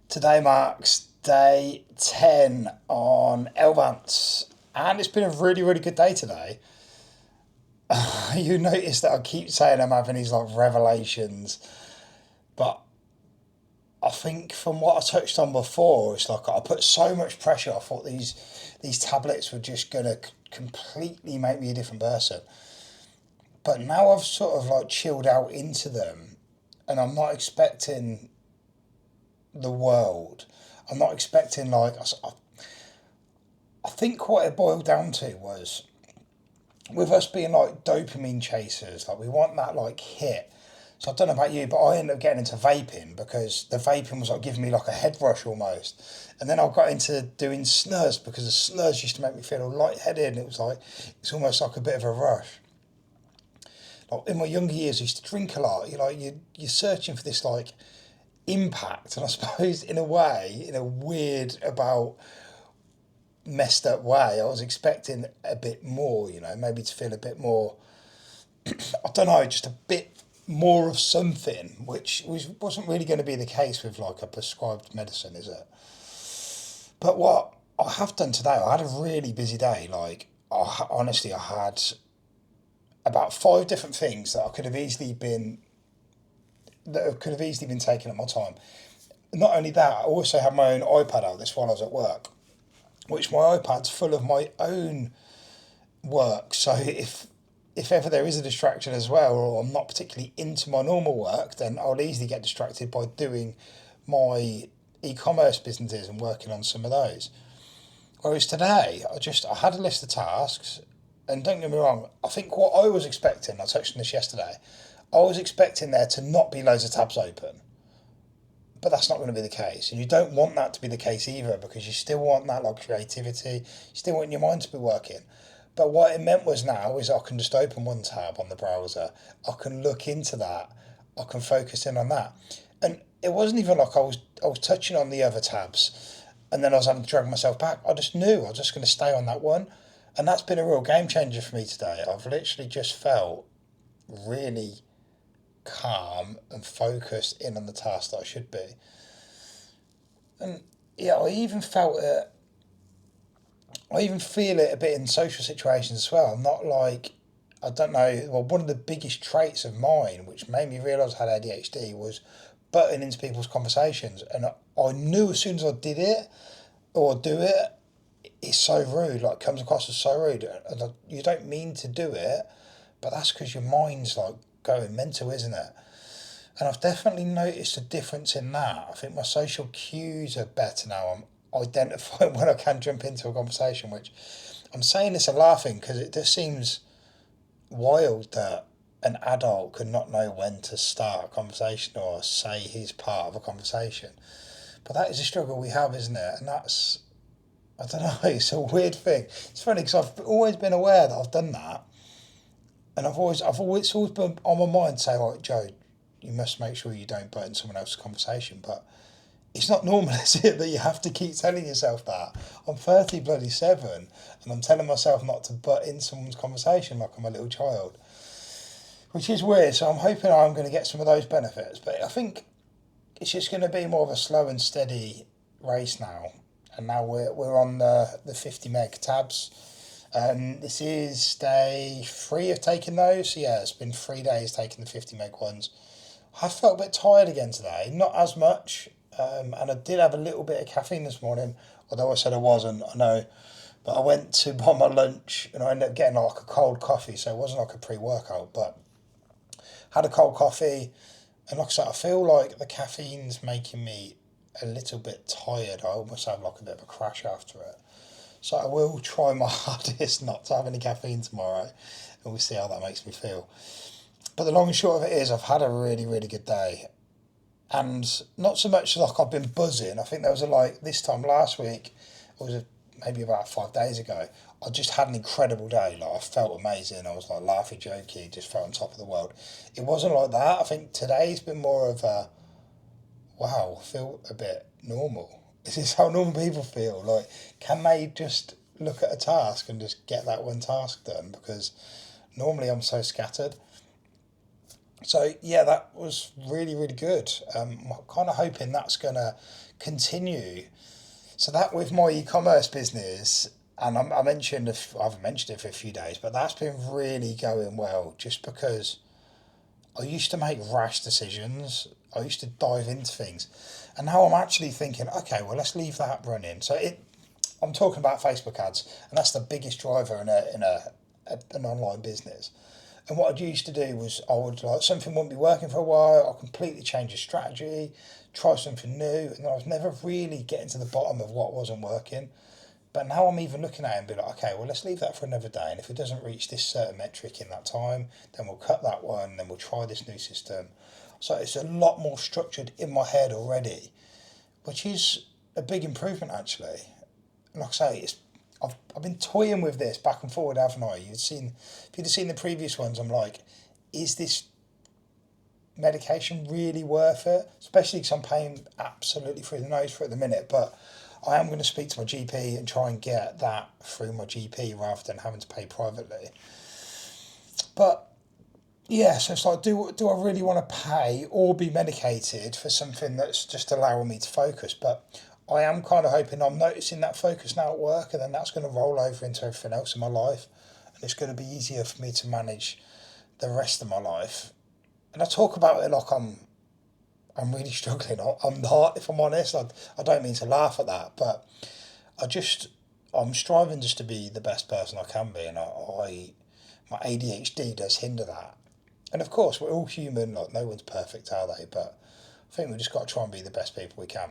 Today marks day 10 on Elvanse, and it's been a really, really good day today. You notice that I keep saying I'm having these like revelations, but I think from what I touched on before, it's like I put so much pressure. I thought these tablets were just gonna completely make me a different person. But now I've sort of like chilled out into them, and I'm not expecting the world. I'm not expecting like I think what it boiled down to was with us being like dopamine chasers, like we want that like hit. So I don't know about you, but I ended up getting into vaping because the vaping was like giving me like a head rush almost. And then I got into doing snus because the snus used to make me feel all lightheaded, and it was like it's almost like a bit of a rush. Like in my younger years, I used to drink a lot. You're searching for this like impact, and I suppose in a way, in a weird about messed up way, I was expecting a bit more. Maybe to feel a bit more. I don't know, just a bit more of something, which wasn't really going to be the case with like a prescribed medicine, is it? But what I have done today, I had a really busy day. Like, honestly, I had about five different things that could have easily been taking up my time. Not only that, I also had my own iPad out this while I was at work, which my iPad's full of my own work. So if ever there is a distraction as well, or I'm not particularly into my normal work, then I'll easily get distracted by doing my e-commerce businesses and working on some of those. Whereas today, I had a list of tasks, and don't get me wrong, I think what I was expecting, I touched on this yesterday, I was expecting there to not be loads of tabs open. But that's not going to be the case. And you don't want that to be the case either, because you still want that like creativity, you still want your mind to be working. But what it meant was now is I can just open one tab on the browser, I can look into that, I can focus in on that. And it wasn't even like I was touching on the other tabs and then I was having to drag myself back. I just knew I was just going to stay on that one. And that's been a real game changer for me today. I've literally just felt really calm and focused in on the task that I should be. And yeah, I even feel it a bit in social situations as well. I'm not like, I don't know, well, one of the biggest traits of mine, which made me realise I had ADHD, was butting into people's conversations. And I knew as soon as I did it or do it, it's so rude, like comes across as so rude. And you don't mean to do it, but that's because your mind's like going mental, isn't it? And I've definitely noticed a difference in that. I think my social cues are better now. I'm identifying when I can jump into a conversation, which I'm saying this and laughing because it just seems wild that an adult could not know when to start a conversation or say his part of a conversation. But that is a struggle we have, isn't it? And that's, I don't know, it's a weird thing. It's funny because I've always been aware that I've done that. And it's always been on my mind to say, like, Joe, you must make sure you don't butt in someone else's conversation. But it's not normal, is it, that you have to keep telling yourself that? I'm 30 bloody 7 and I'm telling myself not to butt in someone's conversation like I'm a little child. Which is weird, so I'm hoping I'm going to get some of those benefits. But I think it's just going to be more of a slow and steady race now. And now we're on the 50 meg tabs. This is day 3 of taking those. So yeah, it's been 3 days taking the 50 meg ones. I felt a bit tired again today, not as much, and I did have a little bit of caffeine this morning, although I said I wasn't, I know. But I went to buy my lunch and I ended up getting like a cold coffee, so it wasn't like a pre-workout, but had a cold coffee, and like I said, I feel like the caffeine's making me a little bit tired. I almost have like a bit of a crash after it. So I will try my hardest not to have any caffeine tomorrow, and we'll see how that makes me feel. But the long and short of it is I've had a really, really good day. And not so much like I've been buzzing. I think there was this time last week, maybe about 5 days ago, I just had an incredible day. Like I felt amazing. I was like laughing, jokey, just felt on top of the world. It wasn't like that. I think today's been more of a, wow, I feel a bit normal. This is how normal people feel. Like, can they just look at a task and just get that one task done? Because normally I'm so scattered. So yeah, that was really, really good. I'm kind of hoping that's going to continue. So that with my e-commerce business, and I mentioned, if I haven't mentioned it for a few days, but that's been really going well just because I used to make rash decisions. I used to dive into things. And now I'm actually thinking, okay, well, let's leave that running. I'm talking about Facebook ads, and that's the biggest driver an online business. And what I used to do was I would like something wouldn't be working for a while. I'll completely change the strategy, try something new, and I was never really getting to the bottom of what wasn't working. But now I'm even looking at it and be like, okay, well, let's leave that for another day. And if it doesn't reach this certain metric in that time, then we'll cut that one, then we'll try this new system. So it's a lot more structured in my head already, which is a big improvement actually. And like I say, I've been toying with this back and forward, haven't I? If you'd have seen the previous ones, I'm like, is this medication really worth it? Especially because I'm paying absolutely through the nose for it at the minute. But I am going to speak to my GP and try and get that through my GP rather than having to pay privately. But yeah, so it's like, do I really want to pay or be medicated for something that's just allowing me to focus? But I am kind of hoping I'm noticing that focus now at work, and then that's going to roll over into everything else in my life, and it's going to be easier for me to manage the rest of my life. And I talk about it like I'm really struggling. I'm not, if I'm honest. I don't mean to laugh at that, but I just I'm striving just to be the best person I can be, and my ADHD does hinder that. And of course, we're all human. Like no one's perfect, are they? But I think we just got to try and be the best people we can.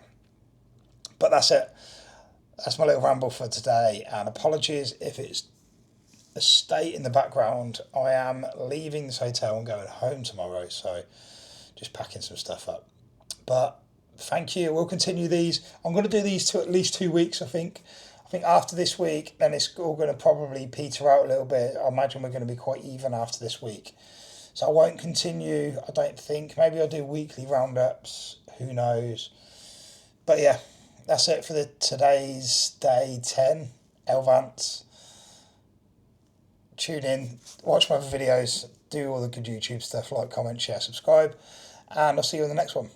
But that's it. That's my little ramble for today. And apologies if it's a state in the background. I am leaving this hotel and going home tomorrow, so just packing some stuff up. But thank you. We'll continue these. I'm going to do these to at least 2 weeks, I think. I think after this week, then it's all going to probably peter out a little bit. I imagine we're going to be quite even after this week. So I won't continue, I don't think. Maybe I'll do weekly roundups. Who knows? But yeah, that's it for today's day 10, Elvanse. Tune in, watch my other videos, do all the good YouTube stuff, like, comment, share, subscribe, and I'll see you in the next one.